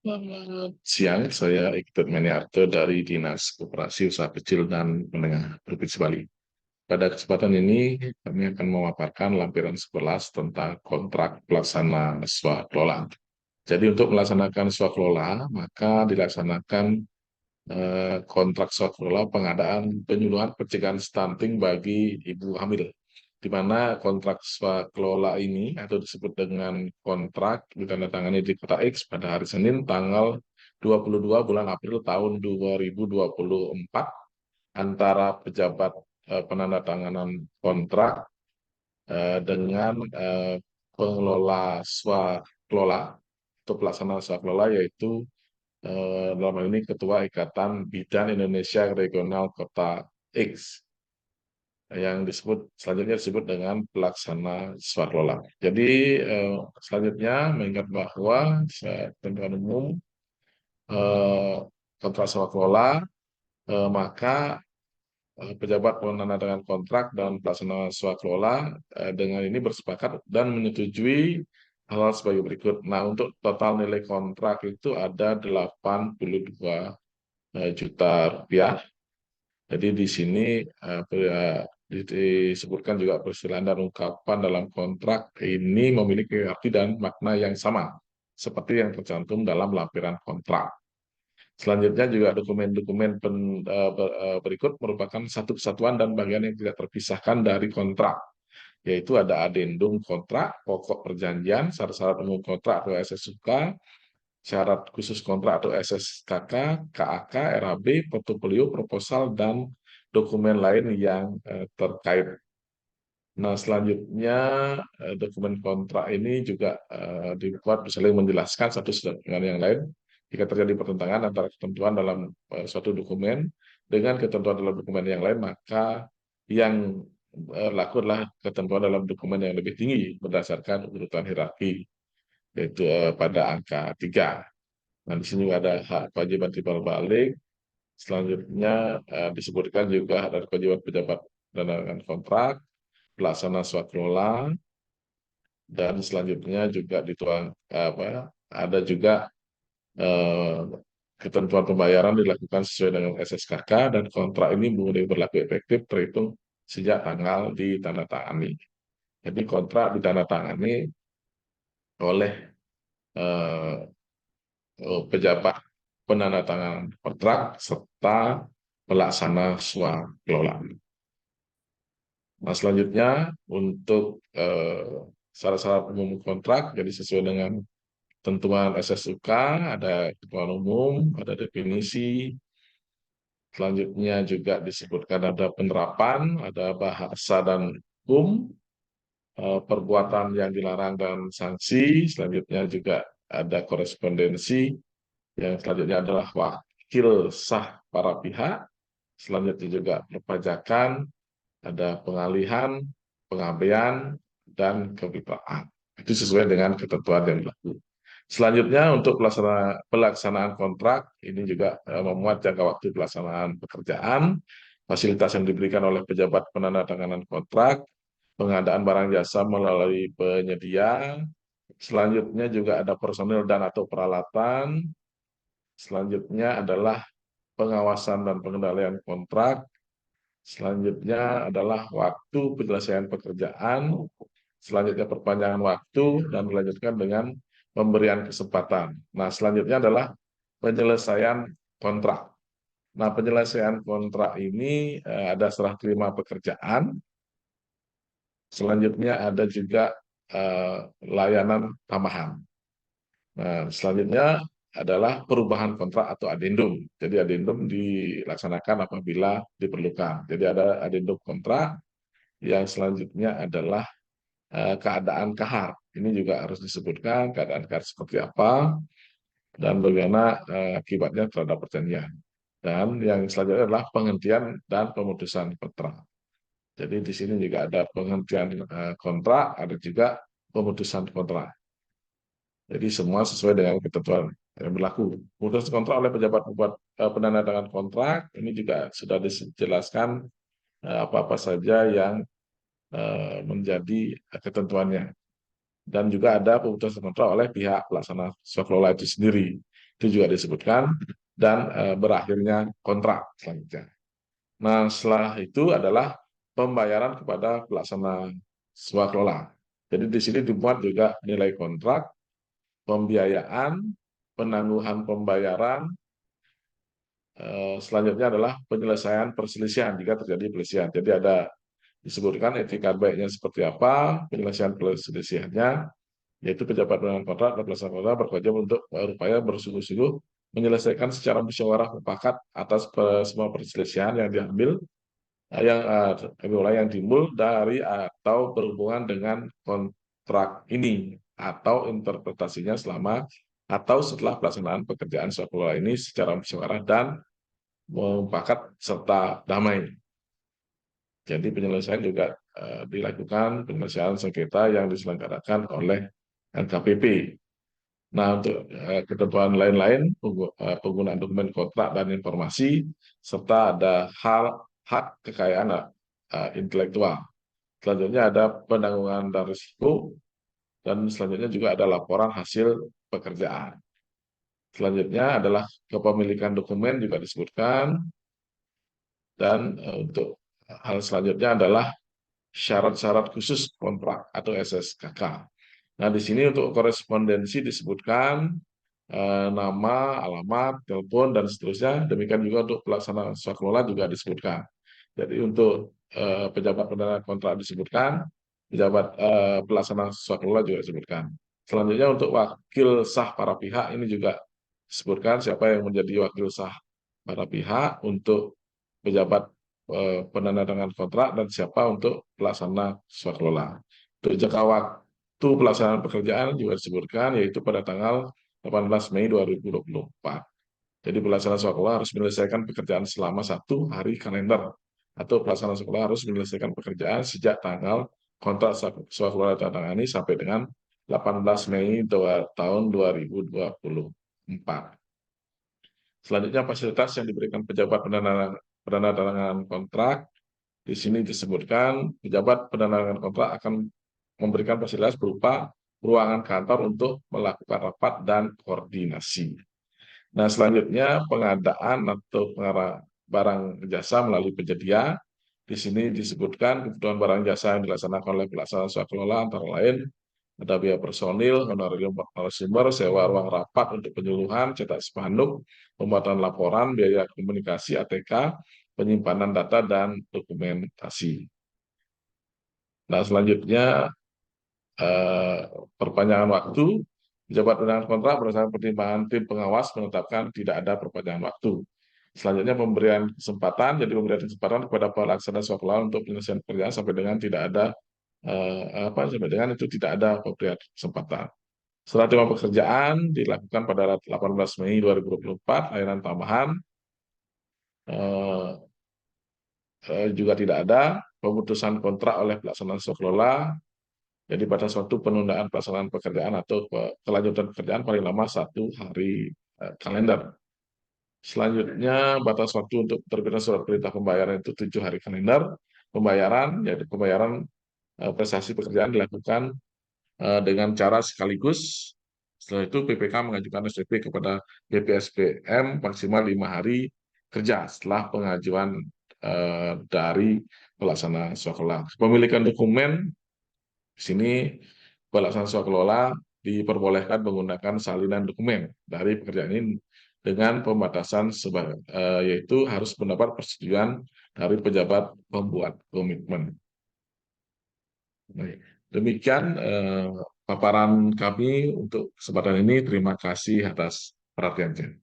Selamat siang, saya Iqbal Meniarto dari Dinas Koperasi Usaha Kecil dan Menengah Provinsi Bali. Pada kesempatan ini, kami akan memaparkan lampiran 11 tentang kontrak pelaksana swakelola. Jadi untuk melaksanakan swakelola, maka dilaksanakan kontrak swakelola pengadaan penyuluhan pencegahan stunting bagi ibu hamil, di mana kontrak swakelola ini atau disebut dengan kontrak ditandatangani di Kota X pada hari Senin tanggal 22 bulan April tahun 2024 antara pejabat penandatanganan kontrak dengan pengelola swakelola atau pelaksana swakelola, yaitu dalam hal ini Ketua Ikatan Bidan Indonesia Regional Kota X, yang selanjutnya disebut dengan pelaksana swakelola. Jadi selanjutnya mengingat bahwa ketentuan umum eh, kontrak swakelola, maka pejabat penandatangan kontrak dan pelaksana swakelola dengan ini bersepakat dan menyetujui hal sebagai berikut. Nah, untuk total nilai kontrak itu ada 82 juta rupiah. Jadi di sini disebutkan juga peristilaan dan ungkapan dalam kontrak ini memiliki arti dan makna yang sama seperti yang tercantum dalam lampiran kontrak. Selanjutnya juga dokumen-dokumen berikut merupakan satu kesatuan dan bagian yang tidak terpisahkan dari kontrak, yaitu ada adendum kontrak, pokok perjanjian, syarat-syarat umum kontrak atau SSUK, syarat khusus kontrak atau SSKK, KAK, RAB, portofolio, proposal, dan dokumen lain yang terkait. Nah, selanjutnya dokumen kontrak ini juga dibuat saling menjelaskan satu dengan yang lain jika terjadi pertentangan antara ketentuan dalam suatu dokumen dengan ketentuan dalam dokumen yang lain, maka yang laku adalah ketentuan dalam dokumen yang lebih tinggi berdasarkan urutan hierarki, yaitu pada angka 3. Nah, di sini juga ada hak kewajiban timbal balik. Selanjutnya disebutkan juga ada kewajiban pejabat penandatangan kontrak, pelaksana swakelola, dan selanjutnya juga dituang ada juga eh, ketentuan pembayaran dilakukan sesuai dengan SSKK, dan kontrak ini mulai berlaku efektif terhitung sejak tanggal ditandatangani. Jadi kontrak ditandatangani oleh eh, pejabat penandatangan kontrak serta pelaksana swakelola. Nah, selanjutnya untuk syarat-syarat umum kontrak, jadi sesuai dengan tentuan SSUK, ada ketentuan umum, ada definisi, selanjutnya juga disebutkan ada penerapan, ada bahasa dan hukum, perbuatan yang dilarang dan sanksi, selanjutnya juga ada korespondensi, yang selanjutnya adalah wakil sah para pihak, selanjutnya juga perpajakan, ada pengalihan, pengabaian, dan kemitraan. Itu sesuai dengan ketentuan yang berlaku. Selanjutnya untuk pelaksanaan kontrak, ini juga memuat jangka waktu pelaksanaan pekerjaan, fasilitas yang diberikan oleh pejabat penandatanganan kontrak, pengadaan barang jasa melalui penyedia, selanjutnya juga ada personil dan atau peralatan, selanjutnya adalah pengawasan dan pengendalian kontrak, selanjutnya adalah waktu penyelesaian pekerjaan, selanjutnya perpanjangan waktu, dan dilanjutkan dengan pemberian kesempatan. Nah, selanjutnya adalah penyelesaian kontrak. Nah, penyelesaian kontrak ini ada serah terima pekerjaan, selanjutnya ada juga layanan tambahan. Nah, selanjutnya adalah perubahan kontrak atau adendum. Jadi adendum dilaksanakan apabila diperlukan. Jadi ada adendum kontrak, yang selanjutnya adalah keadaan kahar. Ini juga harus disebutkan keadaan kahar seperti apa dan bagaimana akibatnya terhadap perjanjian. Dan yang selanjutnya adalah penghentian dan pemutusan kontrak. Jadi di sini juga ada penghentian kontrak, ada juga pemutusan kontrak. Jadi semua sesuai dengan ketentuan yang berlaku. Pemutusan kontrak oleh pejabat pembuat penandatangan kontrak ini juga sudah dijelaskan apa-apa saja yang menjadi ketentuannya. Dan juga ada pemutusan kontrak oleh pihak pelaksana swakelola itu sendiri. itu juga disebutkan, dan berakhirnya kontrak selanjutnya. Nah, setelah itu adalah pembayaran kepada pelaksana swakelola. Jadi di sini dibuat juga nilai kontrak, pembiayaan, penangguhan pembayaran, selanjutnya adalah penyelesaian perselisihan jika terjadi perselisihan. Jadi ada disebutkan etikat baiknya seperti apa, penyelesaian perselisihannya, yaitu pejabat dengan kontrak dan pelaksana kontrak berkewajiban untuk berupaya bersungguh-sungguh menyelesaikan secara musyawarah mufakat atas semua perselisihan yang diambil yang timbul dari atau berhubungan dengan kontrak ini atau interpretasinya selama atau setelah pelaksanaan pekerjaan sekolah ini secara musyawarah dan mufakat serta damai. Jadi penyelesaian juga dilakukan penyelesaian sengketa yang diselenggarakan oleh LKPP. Nah, untuk ketentuan lain-lain, penggunaan dokumen kontrak dan informasi, serta ada hak kekayaan intelektual. Selanjutnya ada penangguhan dan risiko, dan selanjutnya juga ada laporan hasil pekerjaan. Selanjutnya adalah kepemilikan dokumen juga disebutkan, dan untuk hal selanjutnya adalah syarat-syarat khusus kontrak atau SSKK. Nah, di sini untuk korespondensi disebutkan nama, alamat, telepon, dan seterusnya. Demikian juga untuk pelaksana swakelola juga disebutkan. Jadi untuk pejabat penerima kontrak disebutkan, pejabat pelaksana swakelola juga disebutkan. Selanjutnya untuk wakil sah para pihak ini juga disebutkan siapa yang menjadi wakil sah para pihak untuk pejabat penandatangan kontrak dan siapa untuk pelaksana swakelola. Untuk jangka waktu pelaksanaan pekerjaan juga disebutkan yaitu pada tanggal 18 Mei 2024. Jadi pelaksana swakelola harus menyelesaikan pekerjaan selama 1 hari kalender atau pelaksana swakelola harus menyelesaikan pekerjaan sejak tanggal kontrak swakelola ditangani sampai dengan 18 Mei tahun 2024. Selanjutnya fasilitas yang diberikan pejabat penandatanganan kontrak. Di sini disebutkan pejabat penandatanganan kontrak akan memberikan fasilitas berupa ruangan kantor untuk melakukan rapat dan koordinasi. Nah, selanjutnya pengadaan atau pengarah barang jasa melalui penyedia. Di sini disebutkan kebutuhan barang jasa yang dilaksanakan oleh pelaksana swakelola antara lain ada biaya personil, honorarium narasumber, sewa ruang rapat untuk penyuluhan, cetak spanduk, pembuatan laporan, biaya komunikasi ATK, penyimpanan data dan dokumentasi. Nah, selanjutnya perpanjangan waktu. Pejabat penandatangan kontrak berdasarkan pertimbangan tim pengawas menetapkan tidak ada perpanjangan waktu. Selanjutnya pemberian kesempatan, jadi pemberian kesempatan kepada pelaksana swakelola untuk penyelesaian pekerjaan sampai dengan tidak ada sampai dengan itu tidak ada pemberian kesempatan. Setelah terima pekerjaan dilakukan pada 18 Mei 2024, layanan tambahan juga tidak ada, pemutusan kontrak oleh pelaksana swakelola. Jadi pada suatu penundaan pelaksanaan pekerjaan atau kelanjutan pekerjaan paling lama 1 hari kalender. Selanjutnya batas waktu untuk terbitan surat perintah pembayaran itu 7 hari kalender. Pembayaran, yaitu pembayaran prestasi pekerjaan dilakukan dengan cara sekaligus. Setelah itu PPK mengajukan SPP kepada BPSPM maksimal 5 hari kerja setelah pengajuan dari pelaksana swakelola. Pemilikan dokumen di sini pelaksana swakelola diperbolehkan menggunakan salinan dokumen dari pekerjaan ini dengan pembatasan yaitu harus mendapat persetujuan dari pejabat pembuat komitmen. Baik. Demikian paparan kami untuk kesempatan ini. Terima kasih atas perhatiannya.